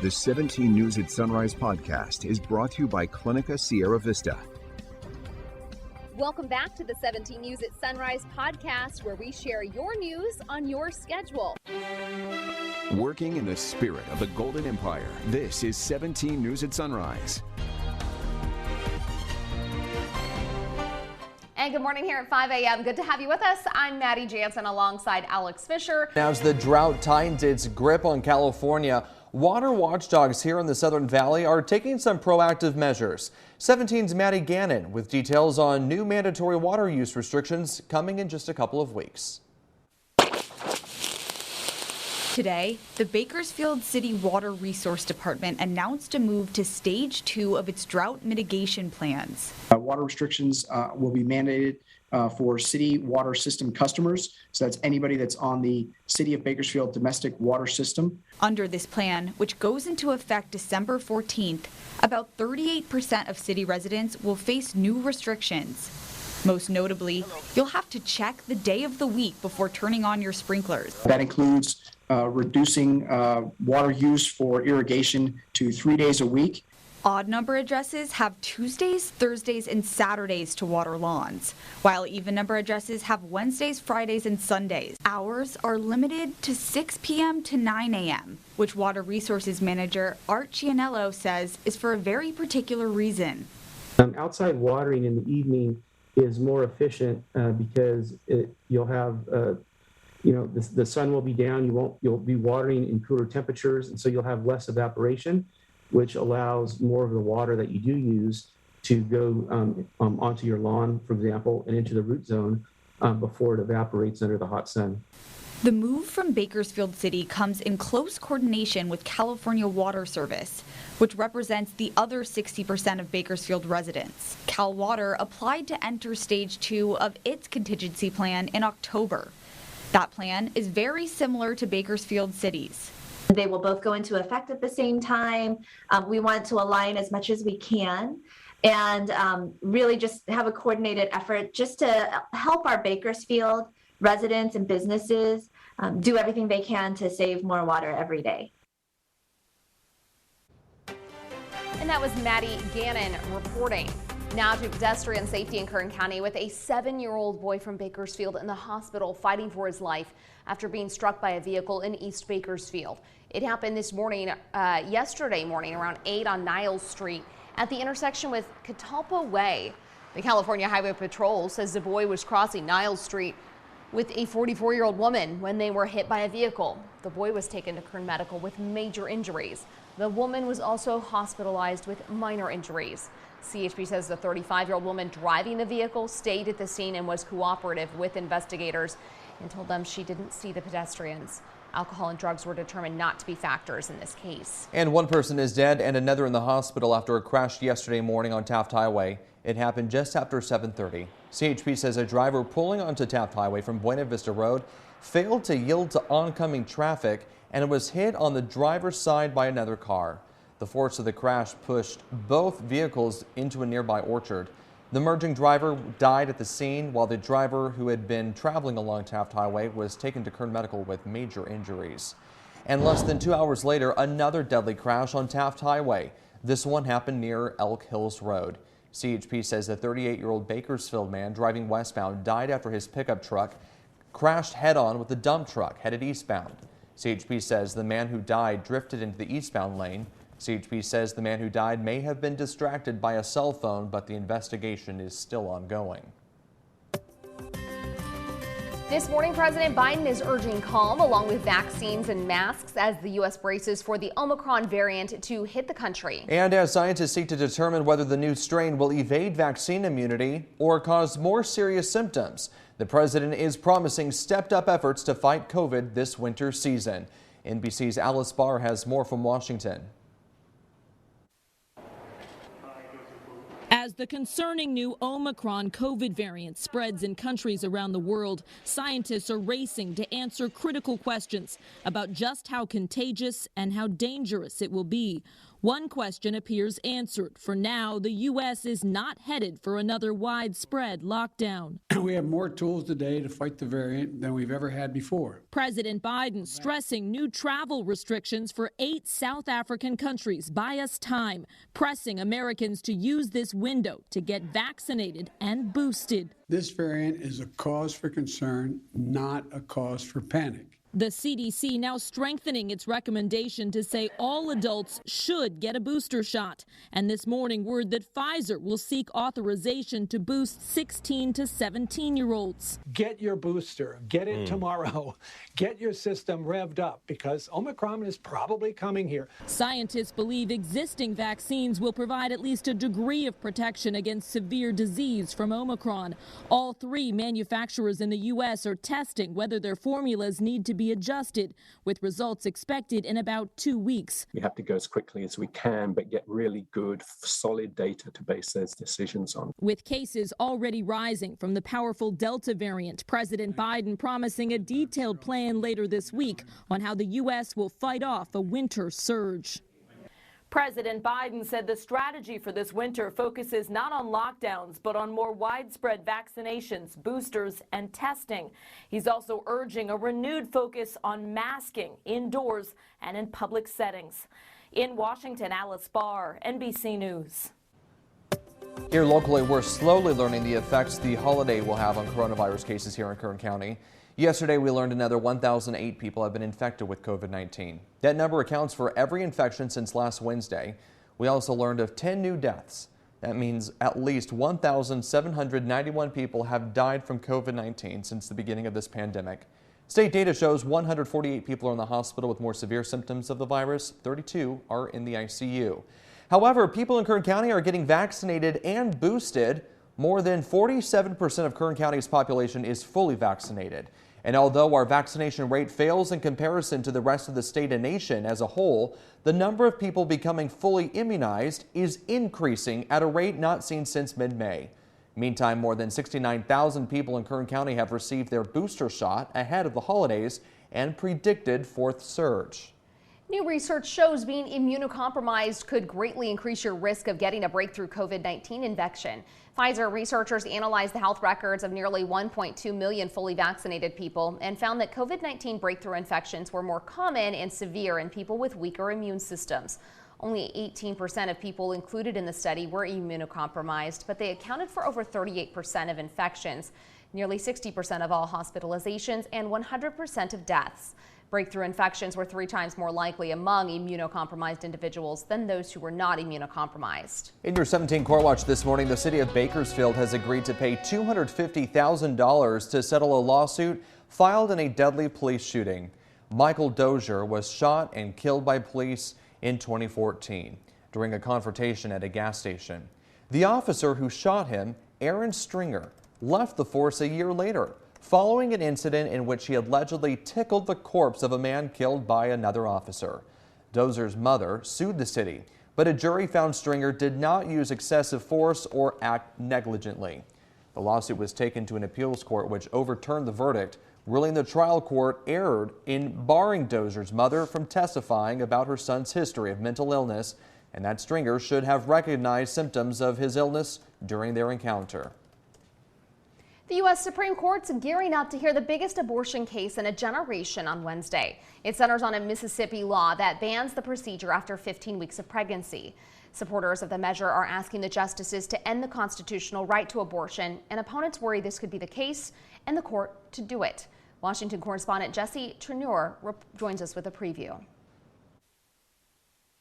The 17 News at Sunrise podcast is brought to you by Clinica Sierra Vista. Welcome back to the 17 News at Sunrise podcast, where we share your news on your schedule. Working in the spirit of the Golden Empire, this is 17 News at Sunrise. And good morning here at 5 a.m. Good to have you with us. I'm Maddie Jansen alongside Alex Fisher. Now, as the drought tightens its grip on California, water watchdogs here in the Southern Valley are taking some proactive measures. 17's Maddie Gannon with details on new mandatory water use restrictions coming in just a couple of weeks. Today, the Bakersfield City Water Resource Department announced a move to stage 2 of its drought mitigation plans. Water restrictions will be mandated for city water system customers. So that's anybody that's on the City of Bakersfield domestic water system. Under this plan, which goes into effect December 14th, about 38% of city residents will face new restrictions. Most notably, you'll have to check the day of the week before turning on your sprinklers. That includes reducing water use for irrigation to 3 days a week. Odd number addresses have Tuesdays, Thursdays, and Saturdays to water lawns, while even number addresses have Wednesdays, Fridays, and Sundays. Hours are limited to 6 p.m. to 9 a.m., which Water Resources Manager Art Cianello says is for a very particular reason. Outside watering in the evening is more efficient because you'll have the sun will be down. You'll be watering in cooler temperatures, and so you'll have less evaporation, which allows more of the water that you do use to go onto your lawn, for example, and into the root zone before it evaporates under the hot sun. The move from Bakersfield City comes in close coordination with California Water Service, which represents the other 60% of Bakersfield residents. Cal Water applied to enter stage 2 of its contingency plan in October. That plan is very similar to Bakersfield City's. They will both go into effect at the same time. We want to align as much as we can and really just have a coordinated effort just to help our Bakersfield residents and businesses do everything they can to save more water every day. And that was Maddie Gannon reporting. Now to pedestrian safety in Kern County, with a 7-year-old boy from Bakersfield in the hospital fighting for his life after being struck by a vehicle in East Bakersfield. It happened this morning, yesterday morning, around 8 on Niles Street at the intersection with Catalpa Way. The California Highway Patrol says the boy was crossing Niles Street with a 44-year-old woman when they were hit by a vehicle. The boy was taken to Kern Medical with major injuries. The woman was also hospitalized with minor injuries. CHP says the 35-year-old woman driving the vehicle stayed at the scene and was cooperative with investigators and told them she didn't see the pedestrians. Alcohol and drugs were determined not to be factors in this case. And one person is dead and another in the hospital after a crash yesterday morning on Taft Highway. It happened just after 7:30. CHP says a driver pulling onto Taft Highway from Buena Vista Road failed to yield to oncoming traffic and was hit on the driver's side by another car. The force of the crash pushed both vehicles into a nearby orchard. The merging driver died at the scene, while the driver who had been traveling along Taft Highway was taken to Kern Medical with major injuries. And less than 2 hours later, another deadly crash on Taft Highway. This one happened near Elk Hills Road. CHP says the 38-year-old Bakersfield man driving westbound died after his pickup truck crashed head-on with a dump truck headed eastbound. CHP says the man who died drifted into the eastbound lane. CHP says the man who died may have been distracted by a cell phone, but the investigation is still ongoing. This morning, President Biden is urging calm along with vaccines and masks as the U.S. braces for the Omicron variant to hit the country. And as scientists seek to determine whether the new strain will evade vaccine immunity or cause more serious symptoms, the president is promising stepped-up efforts to fight COVID this winter season. NBC's Alice Barr has more from Washington. As the concerning new Omicron COVID variant spreads in countries around the world, scientists are racing to answer critical questions about just how contagious and how dangerous it will be. One question appears answered. For now, the U.S. is not headed for another widespread lockdown. We have more tools today to fight the variant than we've ever had before. President Biden stressing new travel restrictions for 8 South African countries buy us time, pressing Americans to use this window to get vaccinated and boosted. This variant is a cause for concern, not a cause for panic. The CDC now strengthening its recommendation to say all adults should get a booster shot. And this morning, word that Pfizer will seek authorization to boost 16 to 17-year-olds. Get your booster. Get it tomorrow. Get your system revved up because Omicron is probably coming here. Scientists believe existing vaccines will provide at least a degree of protection against severe disease from Omicron. All 3 manufacturers in the U.S. are testing whether their formulas need to be adjusted, with results expected in about 2 weeks. We have to go as quickly as we can, but get really good, solid data to base those decisions on. With cases already rising from the powerful Delta variant, President Biden promising a detailed plan later this week on how the U.S. will fight off a winter surge. President Biden said the strategy for this winter focuses not on lockdowns, but on more widespread vaccinations, boosters, and testing. He's also urging a renewed focus on masking indoors and in public settings. In Washington, Alice Barr, NBC News. Here locally, we're slowly learning the effects the holiday will have on coronavirus cases here in Kern County. Yesterday, we learned another 1,008 people have been infected with COVID-19. That number accounts for every infection since last Wednesday. We also learned of 10 new deaths. That means at least 1,791 people have died from COVID-19 since the beginning of this pandemic. State data shows 148 people are in the hospital with more severe symptoms of the virus. 32 are in the ICU. However, people in Kern County are getting vaccinated and boosted. More than 47% of Kern County's population is fully vaccinated. And although our vaccination rate fails in comparison to the rest of the state and nation as a whole, the number of people becoming fully immunized is increasing at a rate not seen since mid-May. Meantime, more than 69,000 people in Kern County have received their booster shot ahead of the holidays and predicted fourth surge. New research shows being immunocompromised could greatly increase your risk of getting a breakthrough COVID-19 infection. Pfizer researchers analyzed the health records of nearly 1.2 million fully vaccinated people and found that COVID-19 breakthrough infections were more common and severe in people with weaker immune systems. Only 18% of people included in the study were immunocompromised, but they accounted for over 38% of infections, nearly 60% of all hospitalizations, and 100% of deaths. Breakthrough infections were 3 times more likely among immunocompromised individuals than those who were not immunocompromised. In your 17 Core Watch this morning, the city of Bakersfield has agreed to pay $250,000 to settle a lawsuit filed in a deadly police shooting. Michael Dozier was shot and killed by police in 2014 during a confrontation at a gas station. The officer who shot him, Aaron Stringer, left the force a year later, following an incident in which he allegedly tickled the corpse of a man killed by another officer. Dozier's mother sued the city, but a jury found Stringer did not use excessive force or act negligently. The lawsuit was taken to an appeals court which overturned the verdict, ruling the trial court erred in barring Dozier's mother from testifying about her son's history of mental illness and that Stringer should have recognized symptoms of his illness during their encounter. The U.S. Supreme Court's gearing up to hear the biggest abortion case in a generation on Wednesday. It centers on a Mississippi law that bans the procedure after 15 weeks of pregnancy. Supporters of the measure are asking the justices to end the constitutional right to abortion, and opponents worry this could be the case and the court to do it. Washington correspondent Jesse Treneur joins us with a preview.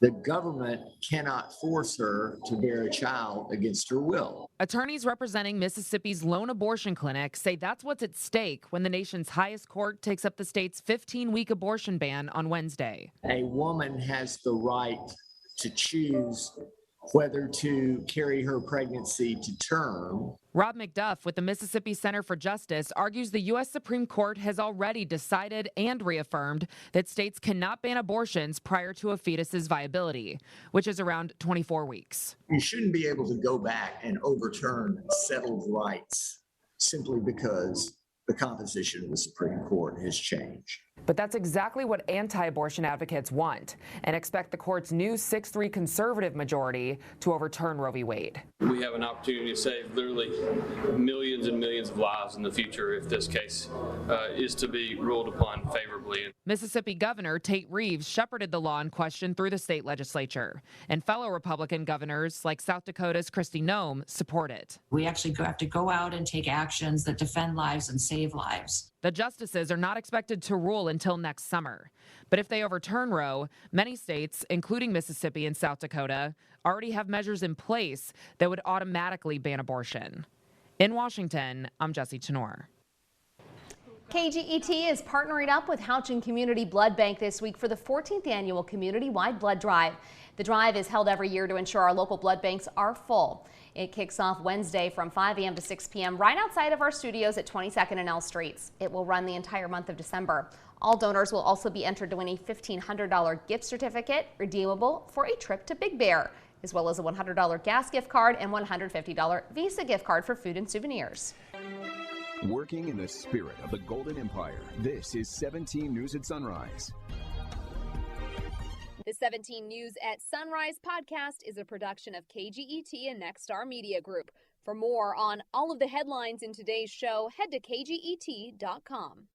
The government cannot force her to bear a child against her will. Attorneys representing Mississippi's lone abortion clinic say that's what's at stake when the nation's highest court takes up the state's 15-week abortion ban on Wednesday. A woman has the right to choose whether to carry her pregnancy to term. Rob McDuff with the Mississippi Center for Justice argues the U.S. Supreme Court has already decided and reaffirmed that states cannot ban abortions prior to a fetus's viability, which is around 24 weeks. You shouldn't be able to go back and overturn settled rights simply because the composition of the Supreme Court has changed. But that's exactly what anti-abortion advocates want and expect the court's new 6-3 conservative majority to overturn Roe v. Wade. We have an opportunity to save literally millions and millions of lives in the future if this case is to be ruled upon favorably. Mississippi Governor Tate Reeves shepherded the law in question through the state legislature, and fellow Republican governors like South Dakota's Kristi Noem support it. We actually have to go out and take actions that defend lives and save lives. The justices are not expected to rule until next summer. But if they overturn Roe, many states, including Mississippi and South Dakota, already have measures in place that would automatically ban abortion. In Washington, I'm Jesse Tenor. KGET is partnering up with Houchin Community Blood Bank this week for the 14th annual community-wide blood drive. The drive is held every year to ensure our local blood banks are full. It kicks off Wednesday from 5 a.m. to 6 p.m. right outside of our studios at 22nd and L Streets. It will run the entire month of December. All donors will also be entered to win a $1,500 gift certificate redeemable for a trip to Big Bear, as well as a $100 gas gift card and $150 Visa gift card for food and souvenirs. Working in the spirit of the Golden Empire, this is 17 News at Sunrise. The 17 News at Sunrise podcast is a production of KGET and Nexstar Media Group. For more on all of the headlines in today's show, head to kget.com.